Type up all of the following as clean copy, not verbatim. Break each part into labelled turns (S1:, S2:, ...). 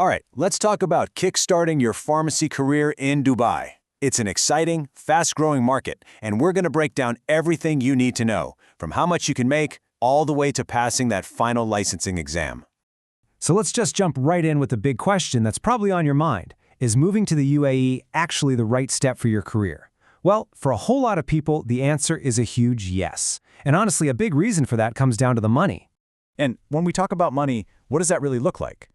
S1: All right, let's talk about kickstarting your pharmacy career in Dubai. It's an exciting, fast-growing market, and we're going to break down everything you need to know, from how much you can make all the way to passing that final licensing exam.
S2: So let's just jump right in with the big question that's probably on your mind. Is moving to the UAE actually the right step for your career? Well, for a whole lot of people, the answer is a huge yes. And honestly, a big reason for that comes down to the money.
S3: And when we talk about money, what does that really look like?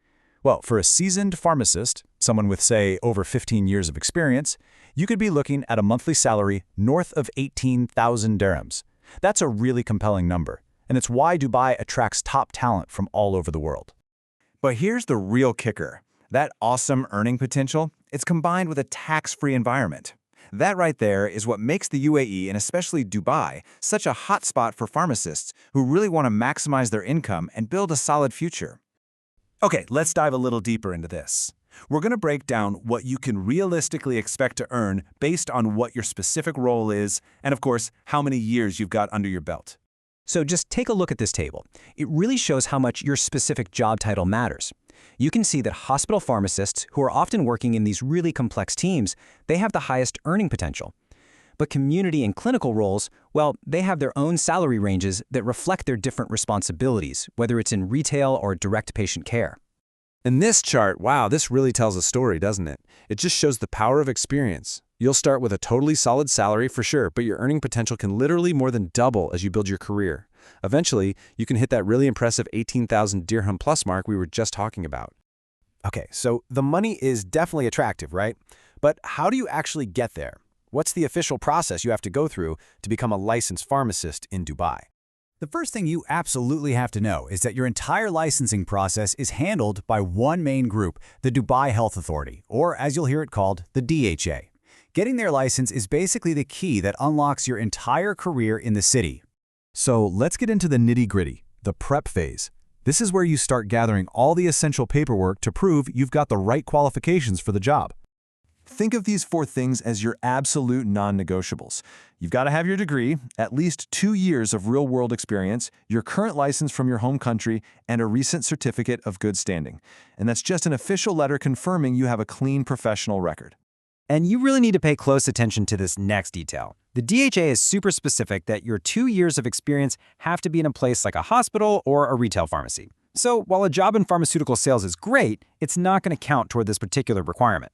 S3: Well, for a seasoned pharmacist, someone with, say, over 15 years of experience, you could be looking at a monthly salary north of 18,000 dirhams. That's a really compelling number, and it's why Dubai attracts top talent from all over the world.
S4: But here's the real kicker. That awesome earning potential, it's combined with a tax-free environment. That right there is what makes the UAE, and especially Dubai, such a hotspot for pharmacists who really want to maximize their income and build a solid future. Okay, let's dive a little deeper into this. We're going to break down what you can realistically expect to earn based on what your specific role is and, of course, how many years you've got under your belt.
S2: So just take a look at this table. It really shows how much your specific job title matters. You can see that hospital pharmacists, who are often working in these really complex teams, they have the highest earning potential. But community and clinical roles, well, they have their own salary ranges that reflect their different responsibilities, whether it's in retail or direct patient care.
S5: In this chart, wow, this really tells a story, doesn't it? It just shows the power of experience. You'll start with a totally solid salary for sure, but your earning potential can literally more than double as you build your career. Eventually, you can hit that really impressive 18,000 dirham plus mark we were just talking about.
S1: Okay, so the money is definitely attractive, right? But how do you actually get there? What's the official process you have to go through to become a licensed pharmacist in Dubai?
S6: The first thing you absolutely have to know is that your entire licensing process is handled by one main group, the Dubai Health Authority, or as you'll hear it called, the DHA. Getting their license is basically the key that unlocks your entire career in the city.
S3: So let's get into the nitty-gritty, the prep phase. This is where you start gathering all the essential paperwork to prove you've got the right qualifications for the job. Think of these 4 things as your absolute non-negotiables. You've got to have your degree, at least 2 years of real-world experience, your current license from your home country, and a recent certificate of good standing. And that's just an official letter confirming you have a clean professional record.
S2: And you really need to pay close attention to this next detail. The DHA is super specific that your 2 years of experience have to be in a place like a hospital or a retail pharmacy. So while a job in pharmaceutical sales is great, it's not going to count toward this particular requirement.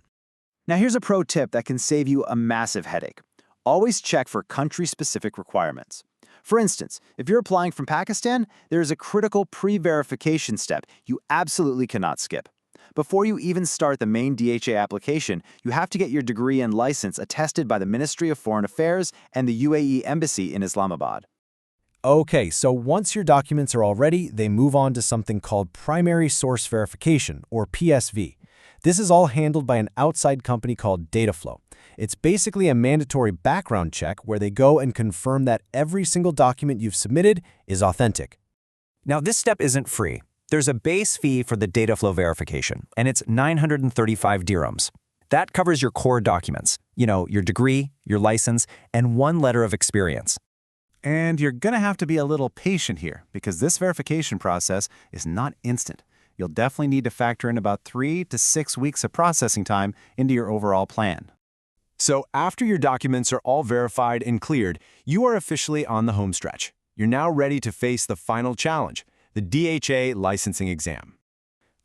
S7: Now here's a pro tip that can save you a massive headache. Always check for country-specific requirements. For instance, if you're applying from Pakistan, there is a critical pre-verification step you absolutely cannot skip. Before you even start the main DHA application, you have to get your degree and license attested by the Ministry of Foreign Affairs and the UAE Embassy in Islamabad.
S1: Okay, so once your documents are all ready, they move on to something called Primary Source Verification, or PSV. This is all handled by an outside company called Dataflow. It's basically a mandatory background check where they go and confirm that every single document you've submitted is authentic.
S2: Now, this step isn't free. There's a base fee for the Dataflow verification, and it's 935 dirhams. That covers your core documents, your degree, your license, and 1 letter of experience.
S4: And you're going to have to be a little patient here because this verification process is not instant. You'll definitely need to factor in about 3 to 6 weeks of processing time into your overall plan.
S1: So after your documents are all verified and cleared, you are officially on the home stretch. You're now ready to face the final challenge, the DHA licensing exam.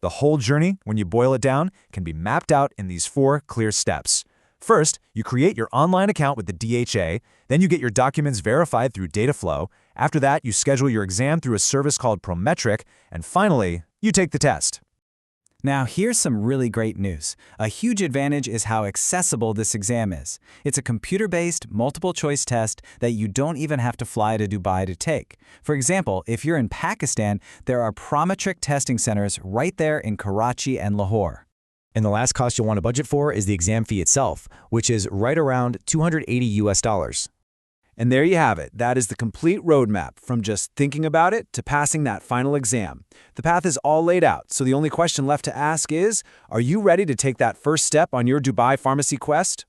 S3: The whole journey, when you boil it down, can be mapped out in these 4 clear steps. First, you create your online account with the DHA, then you get your documents verified through Dataflow. After that, you schedule your exam through a service called Prometric, and finally, you take the test.
S6: Now, here's some really great news. A huge advantage is how accessible this exam is. It's a computer-based, multiple-choice test that you don't even have to fly to Dubai to take. For example, if you're in Pakistan, there are Prometric testing centers right there in Karachi and Lahore.
S5: And the last cost you'll want to budget for is the exam fee itself, which is right around $280 US.
S1: And there you have it. That is the complete roadmap from just thinking about it to passing that final exam. The path is all laid out, so the only question left to ask is, are you ready to take that first step on your Dubai pharmacy quest?